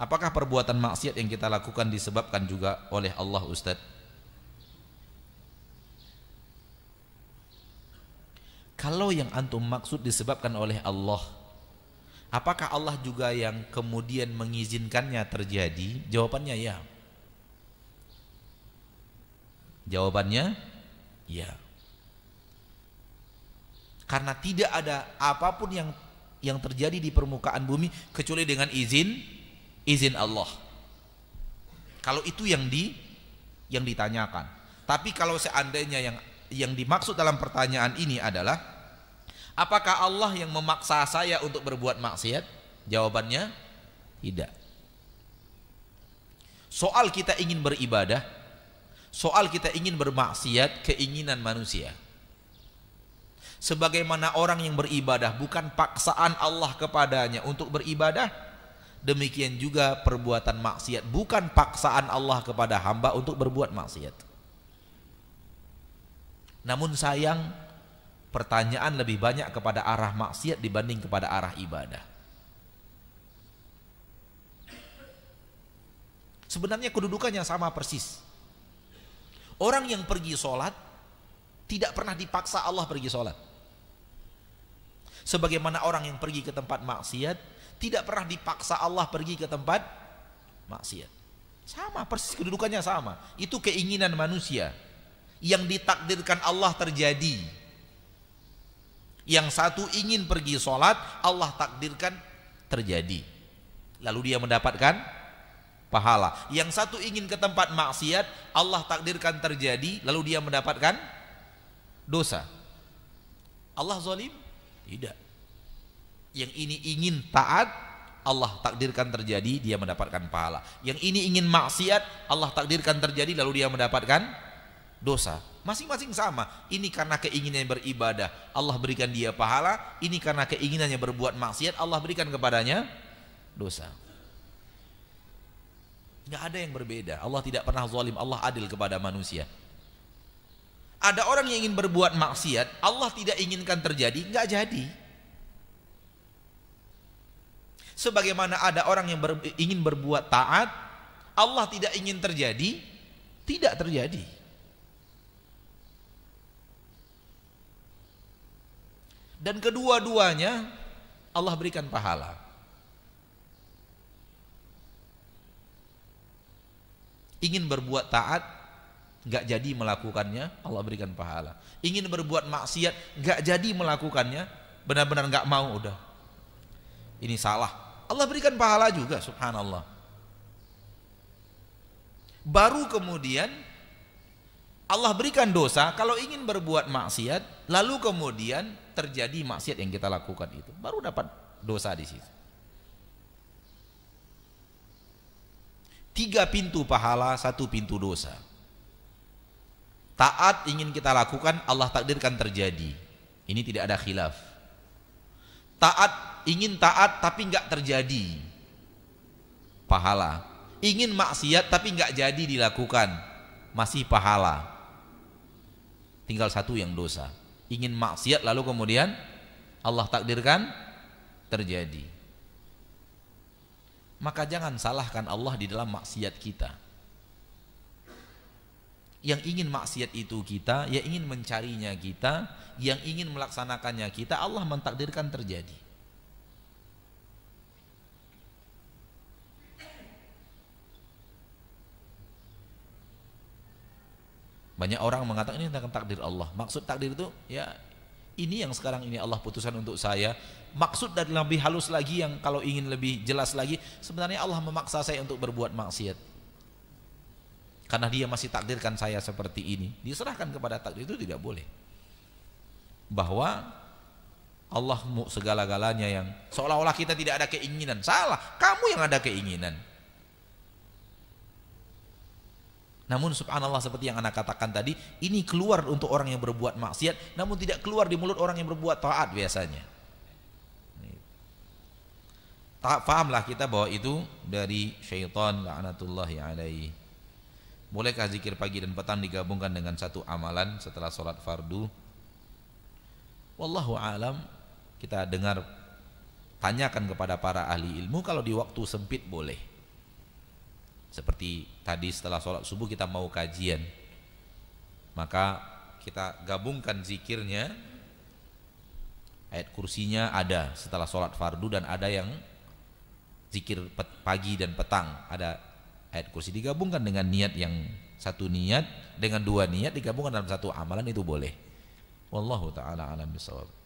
Apakah perbuatan maksiat yang kita lakukan disebabkan juga oleh Allah, Ustaz? Kalau yang antum maksud disebabkan oleh Allah, apakah Allah juga yang kemudian mengizinkannya terjadi? Jawabannya ya. Jawabannya ya. Karena tidak ada apapun yang terjadi di permukaan bumi kecuali dengan izin Allah. Kalau itu yang ditanyakan. Tapi kalau seandainya yang dimaksud dalam pertanyaan ini adalah apakah Allah yang memaksa saya untuk berbuat maksiat? Jawabannya tidak. Soal kita ingin beribadah, soal kita ingin bermaksiat, keinginan manusia. Sebagaimana orang yang beribadah bukan paksaan Allah kepadanya untuk beribadah, demikian juga perbuatan maksiat bukan paksaan Allah kepada hamba untuk berbuat maksiat. Namun sayang, pertanyaan lebih banyak kepada arah maksiat dibanding kepada arah ibadah. Sebenarnya kedudukannya sama persis. Orang yang pergi sholat tidak pernah dipaksa Allah pergi sholat. Sebagaimana orang yang pergi ke tempat maksiat tidak pernah dipaksa Allah pergi ke tempat maksiat. Sama, persis kedudukannya sama. Itu keinginan manusia yang ditakdirkan Allah terjadi. Yang satu ingin pergi sholat, Allah takdirkan terjadi, lalu dia mendapatkan pahala. Yang satu ingin ke tempat maksiat, Allah takdirkan terjadi, lalu dia mendapatkan dosa. Allah zalim? Tidak. Yang ini ingin taat, Allah takdirkan terjadi, dia mendapatkan pahala. Yang ini ingin maksiat, Allah takdirkan terjadi, lalu dia mendapatkan dosa. Masing-masing sama. Ini karena keinginannya beribadah, Allah berikan dia pahala. Ini karena keinginannya berbuat maksiat, Allah berikan kepadanya dosa. Nggak ada yang berbeda. Allah tidak pernah zalim, Allah adil kepada manusia. Ada orang yang ingin berbuat maksiat, Allah tidak inginkan terjadi, nggak jadi. Sebagaimana ada orang yang ingin berbuat taat, Allah tidak ingin terjadi, tidak terjadi. Dan kedua-duanya Allah berikan pahala. Ingin berbuat taat, nggak jadi melakukannya, Allah berikan pahala. Ingin berbuat maksiat, nggak jadi melakukannya, benar-benar nggak mau, udah ini salah, Allah berikan pahala juga, subhanallah. Baru kemudian Allah berikan dosa kalau ingin berbuat maksiat, lalu kemudian terjadi maksiat yang kita lakukan itu, baru dapat dosa di situ. 3 pintu pahala, 1 pintu dosa. Taat ingin kita lakukan, Allah takdirkan terjadi, ini tidak ada khilaf. Taat, ingin taat tapi enggak terjadi, pahala. Ingin maksiat tapi enggak jadi dilakukan, masih pahala. Tinggal 1 yang dosa. Ingin maksiat lalu kemudian Allah takdirkan terjadi. Maka jangan salahkan Allah di dalam maksiat kita. Yang ingin maksiat itu kita, yang ingin mencarinya kita, yang ingin melaksanakannya kita, Allah mentakdirkan terjadi. Banyak orang mengatakan ini tentang takdir Allah. Maksud takdir itu ya ini yang sekarang ini Allah putuskan untuk saya. Maksud dari lebih halus lagi, yang kalau ingin lebih jelas lagi, sebenarnya Allah memaksa saya untuk berbuat maksiat karena dia masih takdirkan saya seperti ini. Diserahkan kepada takdir, itu tidak boleh. Bahwa Allah segala-galanya, yang seolah-olah kita tidak ada keinginan. Salah, kamu yang ada keinginan. Namun subhanallah, seperti yang anak katakan tadi, ini keluar untuk orang yang berbuat maksiat, namun tidak keluar di mulut orang yang berbuat taat biasanya. Fahamlah kita bahwa itu dari syaitan la'natullahi alaihi. Bolehkah zikir pagi dan petang digabungkan dengan 1 amalan setelah sholat fardu? Wallahu alam, kita dengar, tanyakan kepada para ahli ilmu. Kalau di waktu sempit boleh. Seperti tadi setelah sholat subuh kita mau kajian, maka kita gabungkan zikirnya. Ayat kursinya ada setelah sholat fardu, dan ada yang zikir pagi dan petang, ada ayat kursi, digabungkan dengan niat yang satu niat, dengan dua niat digabungkan dalam satu amalan, itu boleh. Wallahu ta'ala alam bisawab.